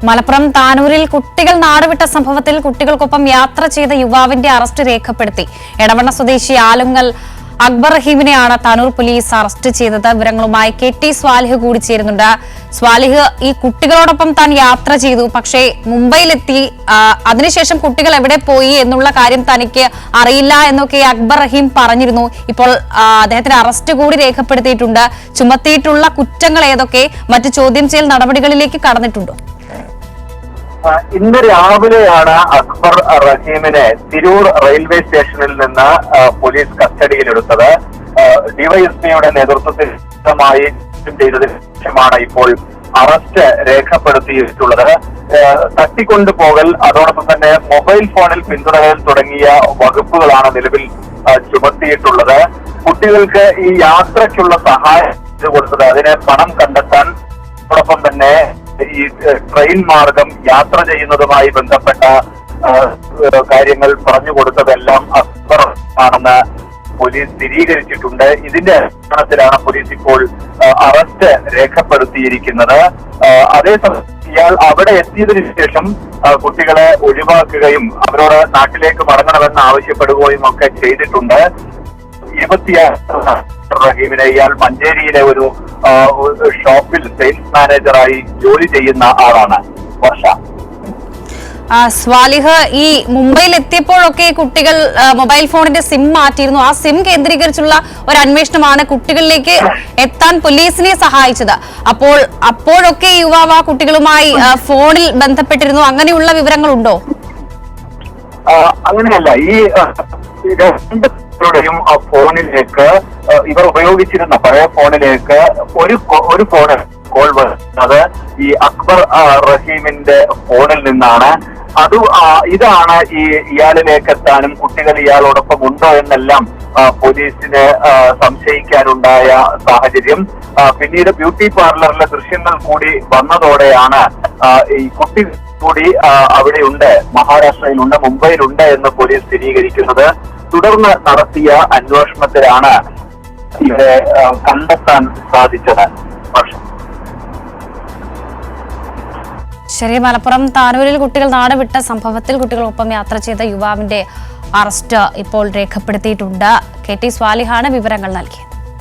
മലപ്പുറം താനൂരിൽ കുട്ടികൾ നാടുവിട്ട സംഭവത്തിൽ കുട്ടികൾക്കൊപ്പം യാത്ര ചെയ്ത യുവാവിന്റെ അറസ്റ്റ് രേഖപ്പെടുത്തി. എടവണ്ണ സ്വദേശി ആലുങ്ങൽ അക്ബർ റഹീമിനെയാണ് താനൂർ പോലീസ് അറസ്റ്റ് ചെയ്തത്. വിവരങ്ങളുമായി KT സ്വാലിഹ് കൂടി ചേരുന്നുണ്ട്. സ്വാലിഹ്, ഈ കുട്ടികളോടൊപ്പം താൻ യാത്ര ചെയ്തു, പക്ഷേ മുംബൈയിലെത്തി, അതിനുശേഷം കുട്ടികൾ എവിടെ പോയി എന്നുള്ള കാര്യം തനിക്ക് അറിയില്ല എന്നൊക്കെ അക്ബർ റഹീം പറഞ്ഞിരുന്നു. ഇപ്പോൾ അദ്ദേഹത്തിന് അറസ്റ്റ് കൂടി രേഖപ്പെടുത്തിയിട്ടുണ്ട്. ചുമത്തിയിട്ടുള്ള കുറ്റങ്ങൾ ഏതൊക്കെ? മറ്റ് ചോദ്യം ചെയ്യൽ നടപടികളിലേക്ക് കടന്നിട്ടുണ്ടോ? ഇന്ന് രാവിലെയാണ് അക്ബർ റഹീമിനെ തിരൂർ റെയിൽവേ സ്റ്റേഷനിൽ നിന്ന് പോലീസ് കസ്റ്റഡിയിലെടുത്തത്. ഡിവൈഎസ്പിയുടെ നേതൃത്വത്തിൽ ചെയ്തതിനു ശേഷമാണ് ഇപ്പോൾ അറസ്റ്റ് രേഖപ്പെടുത്തിയിട്ടുള്ളത്. തട്ടിക്കൊണ്ടുപോകൽ, അതോടൊപ്പം തന്നെ മൊബൈൽ ഫോണിൽ പിന്തുടരൽ തുടങ്ങിയ വകുപ്പുകളാണ് നിലവിൽ ചുമത്തിയിട്ടുള്ളത്. കുട്ടികൾക്ക് ഈ യാത്രയ്ക്കുള്ള സഹായം കൊടുത്തത്, അതിന് പണം കണ്ടെത്താൻ, അതോടൊപ്പം തന്നെ ഈ ട്രെയിൻ മാർഗം യാത്ര ചെയ്യുന്നതുമായി ബന്ധപ്പെട്ട കാര്യങ്ങൾ പറഞ്ഞു കൊടുത്തതെല്ലാം അക്ബർ ആണെന്ന് പോലീസ് സ്ഥിരീകരിച്ചിട്ടുണ്ട്. ഇതിന്റെ അടിസ്ഥാനത്തിലാണ് പോലീസ് ഇപ്പോൾ അറസ്റ്റ് രേഖപ്പെടുത്തിയിരിക്കുന്നത്. അതേസമയം ഇയാൾ അവിടെ എത്തിയതിനു ശേഷം കുട്ടികളെ ഒഴിവാക്കുകയും അവരോട് നാട്ടിലേക്ക് മടങ്ങണമെന്ന് ആവശ്യപ്പെടുകയും ഒക്കെ ചെയ്തിട്ടുണ്ട്. 26 റഹീമിനെ ഇയാൾ മഞ്ചേരിയിലെ ഒരു ഷോപ്പിൽ സെയിൽസ് മാനേജറായി ജോലി ചെയ്യുന്ന ആളാണ്. വർഷ സ്വാലിഹ്, ഈ മുംബൈയിൽ എത്തിയപ്പോഴൊക്കെ കുട്ടികൾ മൊബൈൽ ഫോണിന്റെ സിം മാറ്റിയിരുന്നു. ആ സിം കേന്ദ്രീകരിച്ചുള്ള ഒരു അന്വേഷണമാണ് കുട്ടികളിലേക്ക് എത്താൻ പോലീസിനെ സഹായിച്ചത്. അപ്പോഴൊക്കെ യുവാവ് ആ കുട്ടികളുമായി ഫോണിൽ ബന്ധപ്പെട്ടിരുന്നു. അങ്ങനെയുള്ള വിവരങ്ങളുണ്ടോ? അങ്ങനെയല്ല. ഈ യും ഫോണിലേക്ക് ഇവർ ഉപയോഗിച്ചിരുന്ന പഴയ ഫോണിലേക്ക് ഒരു ഫോണ് കോൾ വരുന്നത് ഈ അക്ബർ റഹീമിന്റെ ഫോണിൽ നിന്നാണ്. ഇതാണ് ഇയാളിലേക്ക് എത്താനും കുട്ടികൾ ഇയാളോടൊപ്പം ഉണ്ടോ എന്നെല്ലാം പോലീസിന് സംശയിക്കാനുണ്ടായ സാഹചര്യം. പിന്നീട് ബ്യൂട്ടി പാർലറിലെ ദൃശ്യങ്ങൾ കൂടി വന്നതോടെയാണ് ഈ കുട്ടി കൂടി അവിടെയുണ്ട്, മഹാരാഷ്ട്രയിലുണ്ട്, മുംബൈയിലുണ്ട് എന്ന് പോലീസ് സ്ഥിരീകരിക്കുന്നത്. തുടർന്ന് നടത്തിയ അന്വേഷണത്തിലാണ് ഇവരെ കണ്ടെത്താൻ സാധിച്ചത്. ശരി, മലപ്പുറം താനൂരിൽ കുട്ടികൾ നാടുവിട്ട സംഭവത്തിൽ കുട്ടികളൊപ്പം യാത്ര ചെയ്ത യുവാവിന്റെ അറസ്റ്റ് ഇപ്പോൾ രേഖപ്പെടുത്തിയിട്ടുണ്ട്. KT സ്വാലിഹാണ് വിവരങ്ങൾ നൽകിയത്.